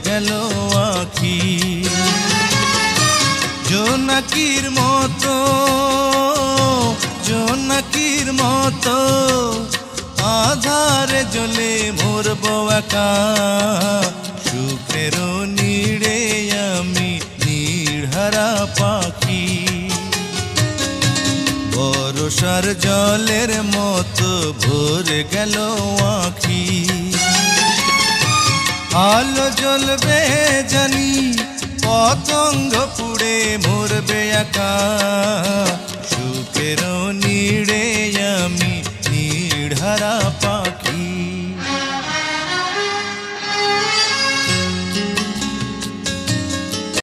গেল আখি। জোনাকির মতো জোনাকির মতো আধারে জ্বলে মরব একা, সুখের নীড়ে আমি নির্হারা পাখি। বরষার জলের মতো ভরে গেল আখি। আলো জ্বলবে জানি, পতঙ্গ পুড়ে মরবে একা, সুখের নীড়ে